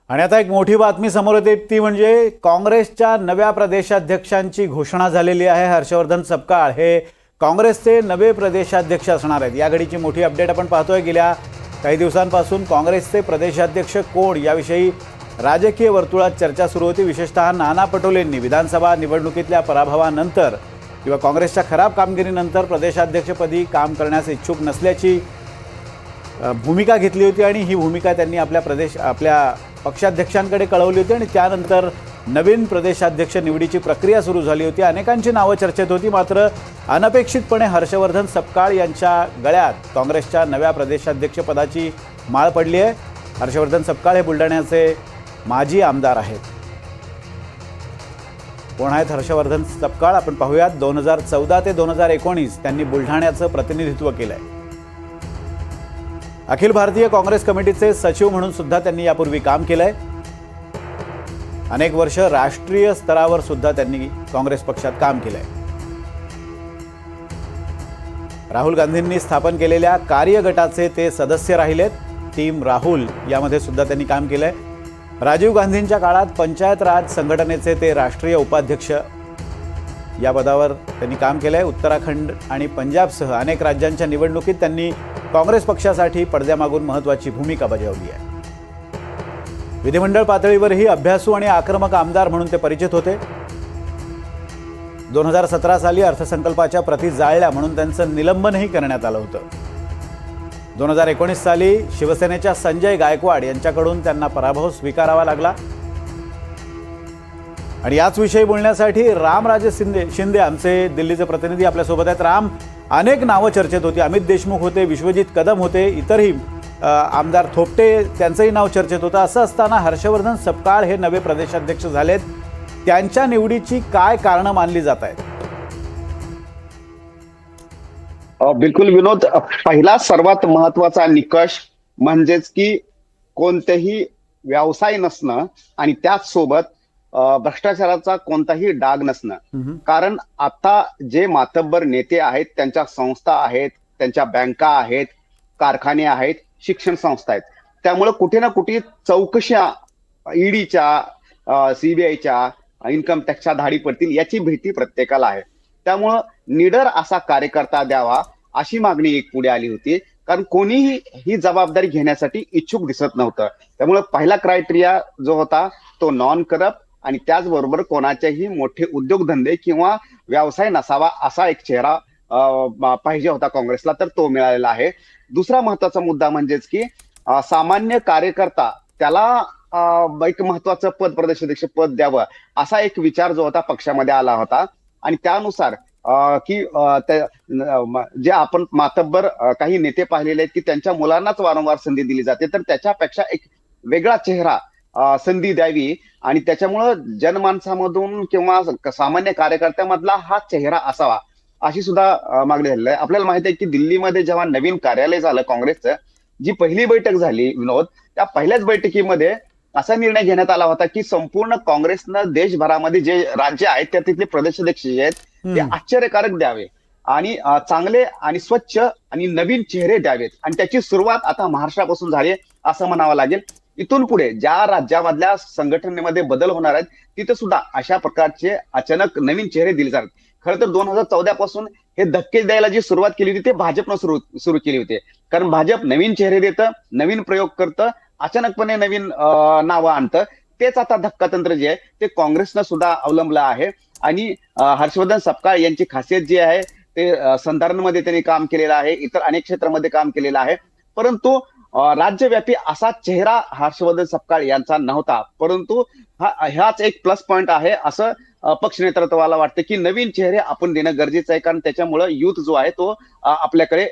आणि आता एक मोठी बातमी समोर येते ती म्हणजे काँग्रेसच्या नव्या प्रदेशाध्यक्षांची घोषणा झालेली आहे। हर्षवर्धन सपकाळ हे काँग्रेसचे नवे प्रदेशाध्यक्ष असणार आहेत। या घडीची मोठी अपडेट आपण पाहतोय। गेल्या काही दिवसांपासून काँग्रेसचे प्रदेशाध्यक्ष कोण याविषयी राजकीय वर्तुळात चर्चा सुरू होती। विशेषतः नाना पटोलेंनी विधानसभा निवडणुकीतल्या पराभवानंतर किंवा काँग्रेसच्या खराब कामगिरीनंतर प्रदेशाध्यक्षपदी काम करण्यास इच्छुक नसल्याची भूमिका घेतली होती आणि ही भूमिका त्यांनी आपल्या पक्षाध्यक्षांकडे कळवली होती आणि त्यानंतर नवीन प्रदेशाध्यक्ष निवडीची प्रक्रिया सुरू झाली होती। अनेकांची नावं चर्चेत होती, मात्र अनपेक्षितपणे हर्षवर्धन सपकाळ यांच्या गळ्यात काँग्रेसच्या नव्या प्रदेशाध्यक्षपदाची माळ पडली आहे। हर्षवर्धन सपकाळ हे बुलढाण्याचे माजी आमदार आहेत। कोण आहेत हर्षवर्धन सपकाळ आपण पाहूयात। 2014 ते 2019 त्यांनी बुलढाण्याचं प्रतिनिधित्व केलंय। अखिल भारतीय काँग्रेस कमिटीचे सचिव म्हणून सुद्धा त्यांनी यापूर्वी काम केलंय। अनेक वर्ष राष्ट्रीय स्तरावर सुद्धा त्यांनी काँग्रेस पक्षात काम केलंय। राहुल गांधींनी स्थापन केलेल्या कार्यगटाचे ते सदस्य राहिलेत। टीम राहुल यामध्ये सुद्धा त्यांनी काम केलंय। राजीव गांधींच्या काळात पंचायत राज संघटनेचे ते राष्ट्रीय उपाध्यक्ष या पदावर त्यांनी काम केलंय। उत्तराखंड आणि पंजाबसह अनेक राज्यांच्या निवडणुकीत त्यांनी काँग्रेस पक्षासाठी पडद्यामागून महत्त्वाची भूमिका बजावली आहे। विधिमंडळ पातळीवरही अभ्यासू आणि आक्रमक आमदार म्हणून ते परिचित होते। 2017 साली अर्थसंकल्पाच्या प्रती जाळल्या म्हणून त्यांचं निलंबनही करण्यात आलं होतं। 2019 साली शिवसेनेच्या संजय गायकवाड यांच्याकडून त्यांना पराभव स्वीकारावा लागला। आणि याच विषयी बोलण्यासाठी रामराजे शिंदे आमचे दिल्लीचे प्रतिनिधी आपल्यासोबत आहेत। राम, अनेक नावं चर्चेत होती। अमित देशमुख होते, विश्वजित कदम होते, इतरही आमदार थोपटे त्यांचंही नाव चर्चेत होतं। असं असताना हर्षवर्धन सपकाळ हे नवे प्रदेशाध्यक्ष झालेत। त्यांच्या निवडीची काय कारणं मानली जात आहेत? बिलकुल विनोद, पहिला सर्वात महत्वाचा निकष म्हणजेच की कोणतेही व्यवसाय नसणं आणि त्याच सोबत भ्रष्टाचाराचा कोणताही डाग नसणं। कारण आता जे मातब्बर नेते आहेत, त्यांच्या संस्था आहेत, त्यांच्या बँका आहेत, कारखाने आहेत, शिक्षण संस्था आहेत, त्यामुळे कुठे ना कुठे चौकशा ईडीच्या, सीबीआयच्या, इन्कम टॅक्सच्या धाडी पडतील याची भीती प्रत्येकाला आहे। त्यामुळं निडर असा कार्यकर्ता द्यावा अशी मागणी एक पुढे आली होती, कारण कोणीही ही जबाबदारी घेण्यासाठी इच्छुक दिसत नव्हतं। त्यामुळे पहिला क्रायटेरिया जो होता तो नॉन करप्ट आणि त्याचबरोबर कोणाचेही मोठे उद्योगधंदे किंवा व्यवसाय नसावा असा एक चेहरा पाहिजे होता काँग्रेसला, तर तो मिळालेला आहे। दुसरा महत्वाचा मुद्दा म्हणजेच की सामान्य कार्यकर्ता त्याला एक महत्वाचं पद, प्रदेशाध्यक्ष पद द्यावं असा एक विचार जो होता पक्षामध्ये आला होता। आणि त्यानुसार की जे आपण मातब्बर काही नेते पाहिलेले आहेत की त्यांच्या मुलांनाच वारंवार संधी दिली जाते, तर त्याच्यापेक्षा एक वेगळा चेहरा संधी द्यावी आणि त्याच्यामुळं जनमानसामधून किंवा सामान्य कार्यकर्त्यामधला हा चेहरा असावा अशी सुद्धा मागणी झालेली आहे। आपल्याला माहिती आहे की दिल्लीमध्ये जेव्हा नवीन कार्यालय झालं काँग्रेसचं, जी पहिली बैठक झाली विनोद, त्या पहिल्याच बैठकीमध्ये असा निर्णय घेण्यात आला होता की संपूर्ण काँग्रेसनं देशभरामध्ये जे राज्य आहेत त्या तिथले प्रदेशाध्यक्ष जे आहेत ते आश्चर्यकारक द्यावे आणि चांगले आणि स्वच्छ आणि नवीन चेहरे द्यावेत। आणि त्याची सुरुवात आता महाराष्ट्रापासून झाली असं म्हणावं लागेल। इथून पुढे ज्या राज्यामधल्या संघटनेमध्ये बदल होणार आहेत तिथे सुद्धा अशा प्रकारचे अचानक नवीन चेहरे दिले जातात। खरं तर 2014 पासून हे धक्के द्यायला जी सुरुवात केली होती ते भाजपनं सुरू केली होती, कारण भाजप नवीन चेहरे देतं, नवीन प्रयोग करतं, अचानकपणे नवीन नावं आणतं। तेच आता धक्कातंत्र जे आहे ते काँग्रेसनं सुद्धा अवलंबलं आहे। आणि हर्षवर्धन सपकाळ यांची खासियत जी आहे ते संधारणमध्ये त्यांनी काम केलेलं आहे, इतर अनेक क्षेत्रामध्ये काम केलेलं आहे, परंतु राज्यव्यापी असा चेहरा हर्षवर्धन सपकाळ यांचा नव्हता। परंतु ह्याच एक प्लस पॉइंट आहे असं पक्ष नेतृत्वाला वाटतं की नवीन चेहरे आपण देणं गरजेचं आहे, कारण त्याच्यामुळे युथ जो आहे तो आपल्याकडे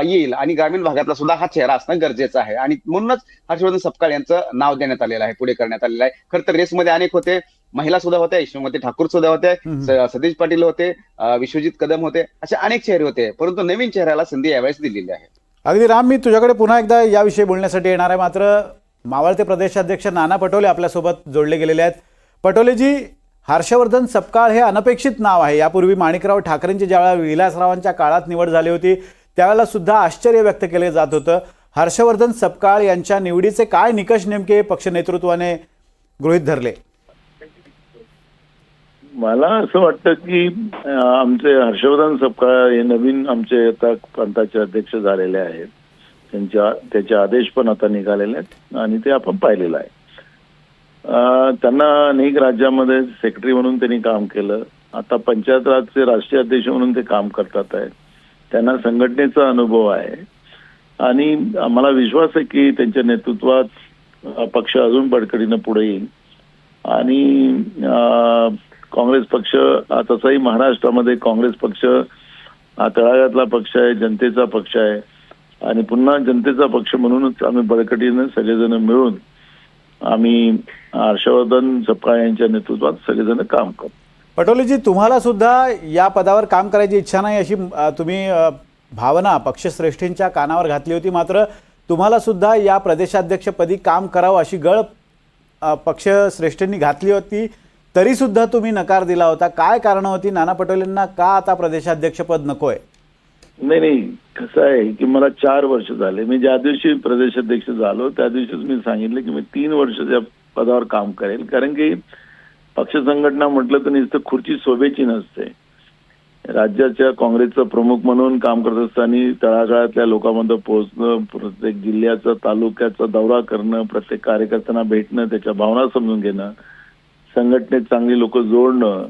येईल आणि ग्रामीण भागातला सुद्धा हा चेहरा असणं गरजेचं आहे। आणि म्हणूनच हर्षवर्धन सपकाळ यांचं नाव देण्यात आलेलं आहे, पुढे करण्यात आलेलं आहे। खरं तर रेसमध्ये अनेक होते, महिला सुद्धा होत्या, यशोमती ठाकूर सुद्धा होते, सतीश पाटील होते, विश्वजित कदम होते, असे अनेक चेहरे होते, परंतु नवीन चेहऱ्याला संधी यावेळेस दिलेली आहे। अगदी राम, मी तुझ्याकडे पुन्हा एकदा याविषयी बोलण्यासाठी येणार आहे, मात्र मावळते प्रदेशाध्यक्ष नाना पटोले आपल्यासोबत जोडले गेलेले आहेत। पटोलेजी, हर्षवर्धन सपकाळ हे अनपेक्षित नाव आहे। यापूर्वी माणिकराव ठाकरेंची ज्यावेळेला विलासरावांच्या काळात निवड झाली होती त्यावेळेला सुद्धा आश्चर्य व्यक्त केले जात होतं। हर्षवर्धन सपकाळ यांच्या निवडीचे काय निकष नेमके पक्ष नेतृत्वाने गृहीत धरले? मला असं वाटतं की आमचे हर्षवर्धन सपकाळ हे नवीन आमचे आता प्रांताचे अध्यक्ष झालेले आहेत. त्याचे आदेश पण आता निघालेले आहेत आणि ते आपण पाहिलेलं आहे. त्यांना अनेक राज्यामध्ये सेक्रेटरी म्हणून त्यांनी काम केलं. आता पंचायत राजचे राष्ट्रीय अध्यक्ष म्हणून ते काम करतात आहे. त्यांना संघटनेचा अनुभव आहे आणि आम्हाला विश्वास आहे की त्यांच्या नेतृत्वात पक्ष अजून बळकटीनं पुढे येईल. आणि काँग्रेस पक्ष तसाही महाराष्ट्रामध्ये काँग्रेस पक्ष हा तळागाळातला पक्ष आहे, जनतेचा पक्ष आहे आणि पुन्हा जनतेचा पक्ष म्हणूनच आम्ही बळकटीनं सगळेजण मिळून आम्ही हर्षवर्धन सपकाळ यांच्या नेतृत्वात सगळेजण काम करतो. पटोलेजी, तुम्हाला सुद्धा या पदावर काम करायची इच्छा नाही अशी तुम्ही भावना पक्षश्रेष्ठींच्या कानावर घातली होती, मात्र तुम्हाला सुद्धा या प्रदेशाध्यक्षपदी काम करावं अशी गळ पक्षश्रेष्ठींनी घातली होती, तरी सुद्धा तुम्ही नकार दिला होता. काय कारण होती? नाना पटोलेंना का आता प्रदेशाध्यक्षपद नकोय? नाही, कसं आहे की मला 4 वर्ष झाले. मी ज्या दिवशी प्रदेशाध्यक्ष झालो त्या दिवशीच मी सांगितलं की मी 3 वर्ष त्या पदावर काम करेल. कारण की पक्ष संघटना म्हटलं तर नुसतं खुर्ची शोभेची नसते. राज्याच्या काँग्रेसचा प्रमुख म्हणून काम करत असताना तळागाळातल्या लोकांमध्ये पोहोचणं, प्रत्येक जिल्ह्याचा तालुक्याचा दौरा करणं, प्रत्येक कार्यकर्त्यांना भेटणं, त्याच्या भावना समजून घेणं, संघटनेत चांगली लोक जोडणं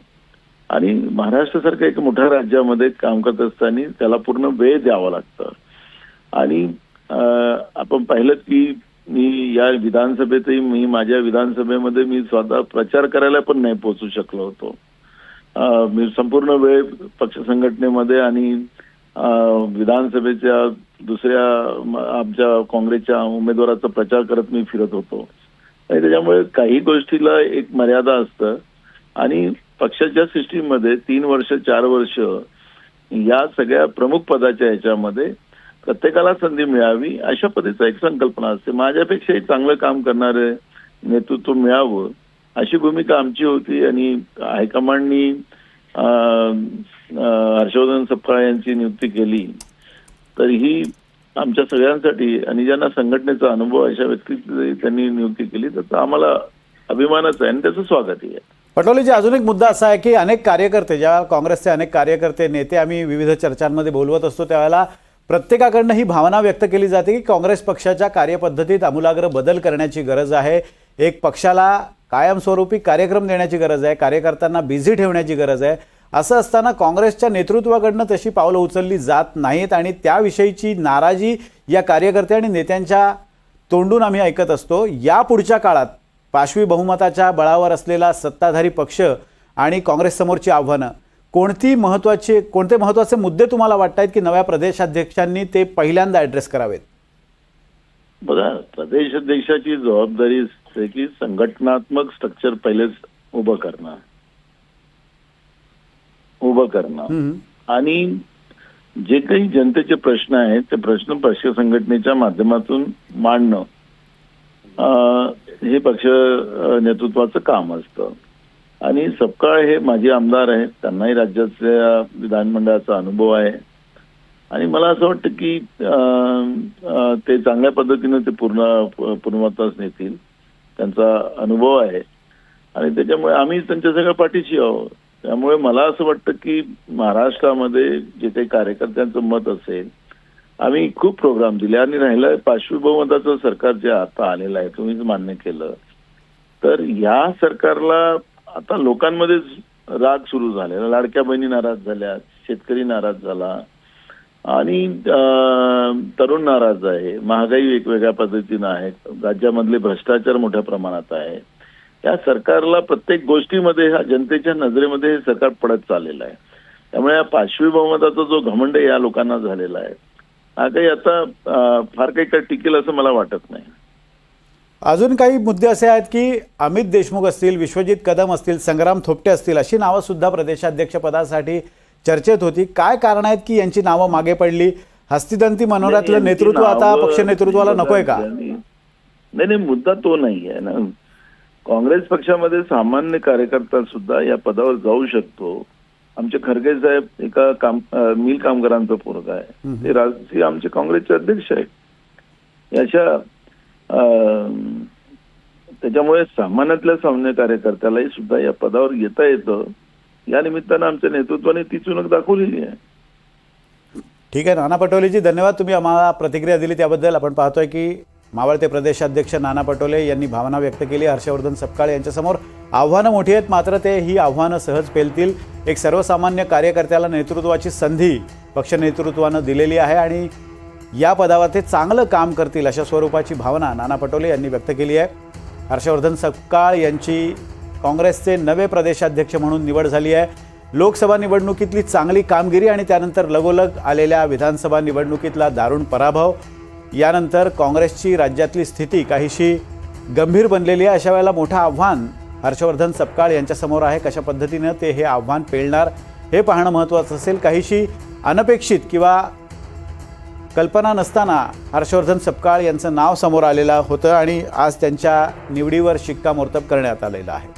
आणि महाराष्ट्रासारख्या एक मोठ्या राज्यामध्ये काम करत असताना त्याला पूर्ण वेळ द्यावा लागतं. आणि आपण पाहिलं की मी या विधानसभेतही मी माझ्या विधानसभेमध्ये मी स्वतः प्रचार करायला पण नाही पोहोचू शकलो होतो. मी संपूर्ण वेळ पक्ष संघटनेमध्ये आणि विधानसभेच्या दुसऱ्या आमच्या काँग्रेसच्या उमेदवाराचा प्रचार करत मी फिरत होतो. आणि त्याच्यामुळे काही गोष्टीला एक मर्यादा असतं आणि पक्षाच्या सिस्टीममध्ये 3 वर्ष 4 वर्ष या सगळ्या प्रमुख पदाच्या ह्याच्यामध्ये प्रत्येकाला संधी मिळावी अशा पद्धतीचा एक संकल्पना असते. माझ्यापेक्षाही चांगलं काम करणारे नेतृत्व मिळावं अशी भूमिका आमची होती आणि हायकमांडनी हर्षवर्धन सपकाळ यांची नियुक्ती केली. तर ही आमच्या सगळ्यांसाठी आणि ज्यांना संघटनेचा अनुभव अशा व्यक्तीची त्यांनी नियुक्ती केली तर आम्हाला अभिमानच आहे आणि त्याचं स्वागतही आहे. पटोलेजी, अजून एक मुद्दा असा आहे की अनेक कार्यकर्ते, ज्या काँग्रेसचे अनेक कार्यकर्ते नेते आम्ही विविध चर्चांमध्ये बोलवत असतो त्यावेळेला प्रत्येकाकडनं ही भावना व्यक्त केली जाते की काँग्रेस पक्षाच्या कार्यपद्धतीत आमूलाग्र बदल करण्याची गरज आहे. एक पक्षाला कायमस्वरूपी कार्यक्रम देण्याची गरज आहे, कार्यकर्त्यांना बिझी ठेवण्याची गरज आहे. असं असताना काँग्रेसच्या नेतृत्वाकडनं तशी पावलं उचलली जात नाहीत आणि त्याविषयीची नाराजी या कार्यकर्ते आणि नेत्यांच्या तोंडून आम्ही ऐकत असतो. या पुढच्या काळात पाशवी बहुमताच्या बळावर असलेला सत्ताधारी पक्ष आणि काँग्रेस समोरची आव्हानं कोणते महत्त्वाचे मुद्दे तुम्हाला वाटतात की नव्या प्रदेशाध्यक्षांनी ते पहिल्यांदा ॲड्रेस करावेत? बघा, प्रदेशाध्यक्षाची जबाबदारी असते की संघटनात्मक स्ट्रक्चर पहिलेच उभं करणं आणि जे काही जनतेचे प्रश्न आहेत ते प्रश्न पक्ष संघटनेच्या माध्यमातून मांडणं हे पक्ष नेतृत्वाचं काम असतं. आणि सपकाळ हे माजी आमदार आहेत, त्यांनाही राज्याच्या विधानमंडळाचा अनुभव आहे आणि मला असं वाटतं की ते चांगल्या पद्धतीने ते पूर्णत्वास नेतील. त्यांचा अनुभव आहे आणि त्याच्यामुळे आम्ही त्यांच्या सगळ्या पाठीशी आहोत. त्यामुळे मला असं वाटतं की महाराष्ट्रामध्ये जे काही कार्यकर्त्यांचं मत असेल, आम्ही खूप प्रोग्राम दिले आणि राहिलं पाशवी बहुमताचं सरकार जे आता आलेलं आहे, तुम्हीच मान्य केलं, तर या सरकारला आता लोकांमध्येच राग सुरू झालेला. लाडक्या बहिणी नाराज झाल्या, शेतकरी नाराज झाला आणि तरुण नाराज आहे, महागाई वेगवेगळ्या पद्धतीनं आहे, राज्यामधले भ्रष्टाचार मोठ्या प्रमाणात आहे. या सरकारला प्रत्येक गोष्टीमध्ये जनतेच्या नजरेमध्ये हे सरकार पडत चाललेलं आहे. त्यामुळे या पाशवी बहुमताचा जो घमंड या लोकांना झालेला आहे हा काही आता फार काही टिकेल असं मला वाटत नाही. अजून काही मुद्दे असे आहेत की अमित देशमुख असतील, विश्वजित कदम असतील, संग्राम थोपटे असतील अशी नावं सुद्धा प्रदेशाध्यक्षपदासाठी चर्चेत होती. काय कारण आहेत की यांची नावं मागे पडली? हस्तिदंती मनोऱ्यातलं नेतृत्व आता पक्ष नेतृत्वाला नकोय का? नाही, मुद्दा तो नाही आहे ना. काँग्रेस पक्षामध्ये सामान्य कार्यकर्ता सुद्धा या पदावर जाऊ शकतो. आमचे खरगे साहेब एका मिल कामगारांचा पोरगा आहे, ते राजकीय आमचे काँग्रेसचे अध्यक्ष आहेत. याच्या त्याच्यामुळे सामान्यातल्या सामान्य कार्यकर्त्यालाही सुद्धा या पदावर येता येतं. या निमित्तानं आमच्या नेतृत्वाने ती चुणक दाखवलेली आहे. ठीक आहे नाना पटोलेजी, धन्यवाद. तुम्ही आम्हाला प्रतिक्रिया दिली त्याबद्दल. आपण पाहतोय की मावळते प्रदेशाध्यक्ष नाना पटोले यांनी भावना व्यक्त केली. हर्षवर्धन सपकाळ यांच्यासमोर आव्हानं मोठी आहेत, मात्र ते ही आव्हानं सहज पेलतील. एक सर्वसामान्य कार्यकर्त्याला नेतृत्वाची संधी पक्ष नेतृत्वानं दिलेली आहे आणि या पदावर ते चांगलं काम करतील अशा स्वरूपाची भावना नाना पटोले यांनी व्यक्त केली आहे. हर्षवर्धन सपकाळ यांची काँग्रेसचे नवे प्रदेशाध्यक्ष म्हणून निवड झाली आहे. लोकसभा निवडणुकीतली चांगली कामगिरी आणि त्यानंतर लगोलग आलेल्या विधानसभा निवडणुकीतला दारुण पराभव यानंतर काँग्रेसची राज्यातली स्थिती काहीशी गंभीर बनलेली आहे. अशा वेळेला मोठं आव्हान हर्षवर्धन सपकाळ यांच्यासमोर आहे. कशा पद्धतीनं ते हे आव्हान पेलणार हे पाहणं महत्त्वाचं असेल. काहीशी अनपेक्षित किंवा कल्पना नसताना हर्षवर्धन सपकाळ यांचं नाव समोर आलेलं होतं आणि आज त्यांच्या निवडीवर शिक्कामोर्तब करण्यात आलेलं आहे.